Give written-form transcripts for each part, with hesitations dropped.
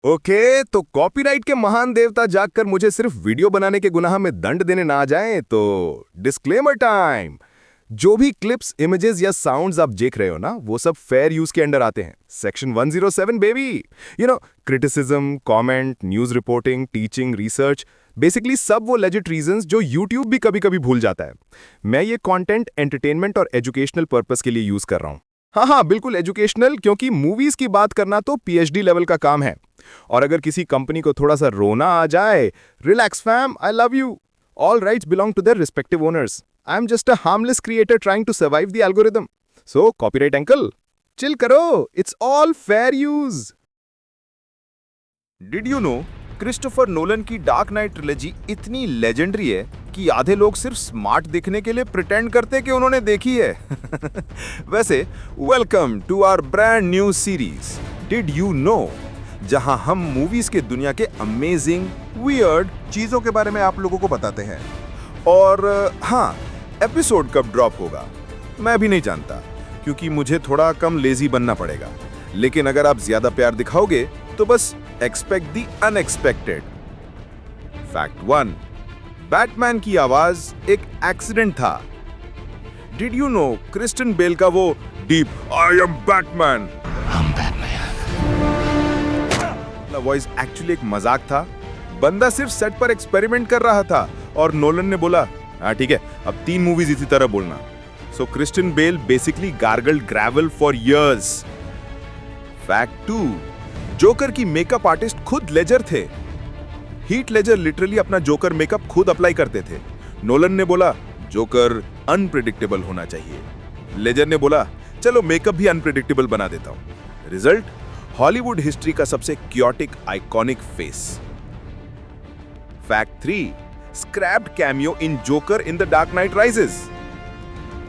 Okay, तो copyright के महान देवता जागकर मुझे सिर्फ वीडियो बनाने के गुनाह में दंड देने ना आ जाएं, तो डिस्क्लेमर टाइम। जो भी क्लिप्स, इमेजेस या साउंड्स आप देख रहे हो ना, वो सब फेयर यूज के अंडर आते हैं। Section 107 baby. Criticism, comment, news reporting, teaching, research, basically सब वो लेजिट रीजंस जो यूट्यूब भी कभी कभी भूल जाता है। मैं ये कंटेंट एंटरटेनमेंट और एजुकेशनल पर्पस के लिए यूज कर रहा हूं। हाँ, बिल्कुल एजुकेशनल, क्योंकि मूवीज की बात करना तो पीएचडी लेवल का काम है। और अगर किसी कंपनी को थोड़ा सा रोना आ जाए, relax fam, I love you. All rights belong to their respective owners. I am just a harmless creator trying to survive the algorithm. So copyright uncle, chill करो, it's all fair use. Did you know Christopher Nolan की dark knight trilogy इतनी legendary है कि आधे लोग सिर्फ smart दिखने के लिए प्रिटेंड करते कि उन्होंने देखी है। वैसे welcome to our brand new series did you know, जहां हम मूवीज के दुनिया के अमेजिंग वियर्ड चीजों के बारे में आप लोगों को बताते हैं। और हाँ, एपिसोड कब ड्रॉप होगा मैं भी नहीं जानता, क्योंकि मुझे थोड़ा कम लेजी बनना पड़ेगा। लेकिन अगर आप ज्यादा प्यार दिखाओगे तो बस expect the unexpected. Fact 1, Batman की आवाज एक एक्सीडेंट था। Did you know Christian Bale का वो deep I am Batman voice actually एक मजाक था। बंदा सिर्फ सेट पर एक्सपेरिमेंट कर रहा था और नोलन ने बोला हाँ ठीक है, अब 3 मूवीज इसी तरह बोलना। So Christian Bale basically gargled gravel for years. Fact 2, joker की मेकअप आर्टिस्ट खुद लेजर थे। हीथ लेजर लिटरली अपना जोकर मेकअप खुद अप्लाई करते थे। नोलन ने बोला जोकर अनप्रेडिक्टेबल होना चाहिए। लेजर ने बोला चलो मेकअप भी अनप्रेडिक्टेबल बना देता हूं। रिजल्ट, हॉलीवुड हिस्ट्री का सबसे chaotic iconic face. Fact 3, scraped cameo in joker in the dark night rises.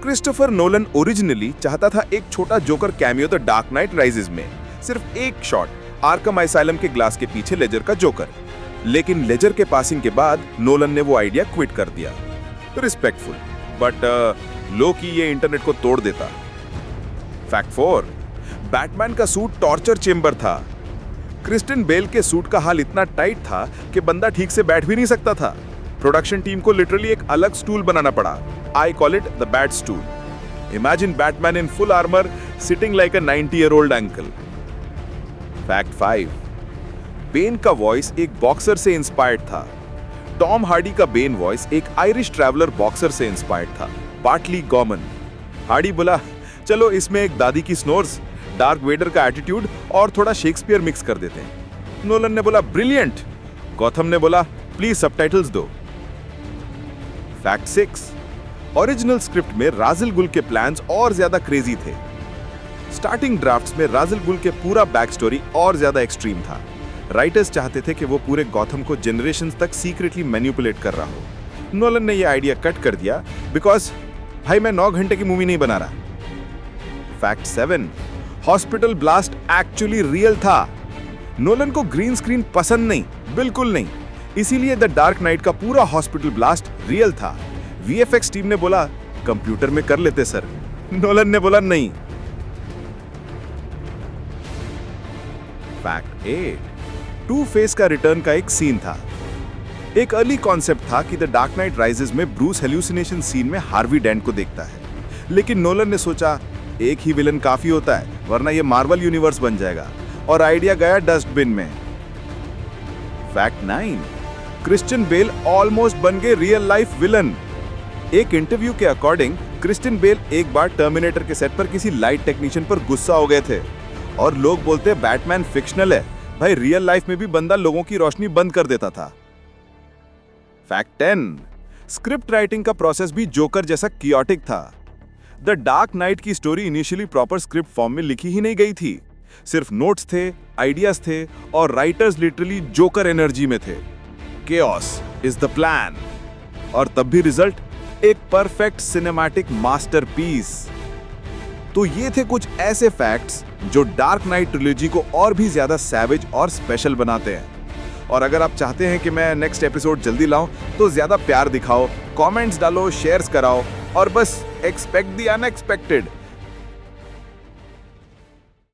Christopher Nolan originally चाहता था एक छोटा joker cameo the dark night rises में, सिर्फ एक शॉट, आर्कम असाइलम के ग्लास के पीछे लेजर का जोकर। लेकिन लेजर के पासिंग के बाद नोलन ने वो आइडिया क्विट कर दिया। रिस्पेक्टफुल, बट लो की ये इंटरनेट को तोड़ देता। फैक्ट 4, बैटमैन का सूट टॉर्चर चेंबर था। क्रिस्टियन बेल के सूट का हाल इतना टाइट था कि बंदा ठीक से बैठ भी नहीं सकता था। प्रोडक्शन टीम को लिटरली एक अलग स्टूल बनाना पड़ा। I call it the bat stool. Imagine Batman in full armour sitting like a 90-year-old uncle. Fact 5, Ben का वॉइस एक बॉक्सर से इंस्पायर्ड था। टॉम हार्डी का बेन वॉइस एक आयरिश ट्रैवलर बॉक्सर से इंस्पायर्ड था, बार्टली गॉमन। हार्डी बोला चलो इसमें एक दादी की स्नोर्स, डार्क वेडर का एटीट्यूड और थोड़ा शेक्सपियर मिक्स कर देते हैं। नोलन ने बोला ब्रिलियंट। गौथम ने बोला प्लीज सबटाइटल्स दो। फैक्ट 6, ओरिजिनल स्क्रिप्ट में राजिल गुल के प्लान्स और ज्यादा क्रेजी थे। स्टार्टिंग ड्राफ्ट्स में राजिल गुल के पूरा बैक स्टोरी और ज्यादा एक्सट्रीम था। राइटर्स चाहते थे कि वो पूरे गौथम को जनरेशंस तक सीक्रेटली मैनिपुलेट कर रहा हो। नोलन ने यह आइडिया कट कर दिया बिकॉज भाई मैं 9 घंटे की मूवी नहीं बना रहा। Fact 7, hospital blast actually real था। नोलन को ग्रीन स्क्रीन पसंद नहीं, बिल्कुल नहीं, इसीलिए द डार्क नाइट का पूरा हॉस्पिटल ब्लास्ट रियल था। वीएफएक्स टीम ने बोला कंप्यूटर में कर लेते सर। नोलन ने बोला नहीं। फैक्ट 8, टू फेस का रिटर्न का एक सीन था। एक अर्ली कॉन्सेप्ट था कि द डार्क नाइट राइजेस में ब्रूस हेल्यूसिनेशन सीन में हार्वी डेंट को देखता है, लेकिन नोलन ने सोचा एक ही विलन काफी होता है, वरना ये मार्वल यूनिवर्स बन जाएगा, और आइडिया गया डस्टबिन में। फैक्ट 9, क्रिस्टियन बेल ऑलमोस्ट बन गए रियल लाइफ विलन। एक इंटरव्यू के अकॉर्डिंग क्रिस्टियन बेल एक बार टर्मिनेटर के सेट पर किसी लाइट टेक्नीशियन पर गुस्सा हो गए थे, और लोग बोलते बैटमैन फिक्शनल है, भाई रियल लाइफ में भी बंदा लोगों की रोशनी बंद कर देता था। फैक्ट 10, स्क्रिप्ट राइटिंग का प्रोसेस भी जोकर जैसा कियोटिक था। द डार्क नाइट की story initially proper script form में लिखी ही नहीं गई थी, सिर्फ नोट्स थे, आइडियाज थे, और राइटर्स लिटरली जोकर एनर्जी में थे। केओस इज द प्लान, और तब भी रिजल्ट एक परफेक्ट सिनेमैटिक मास्टरपीस। तो ये थे कुछ ऐसे फैक्ट्स जो डार्क नाइट ट्रिलॉजी को और भी ज्यादा सैवेज और स्पेशल बनाते हैं। और अगर आप चाहते हैं कि मैं नेक्स्ट एपिसोड जल्दी लाऊं, तो ज्यादा प्यार दिखाओ, कमेंट्स डालो, शेयर्स कराओ, और बस एक्सपेक्ट द अनएक्सपेक्टेड।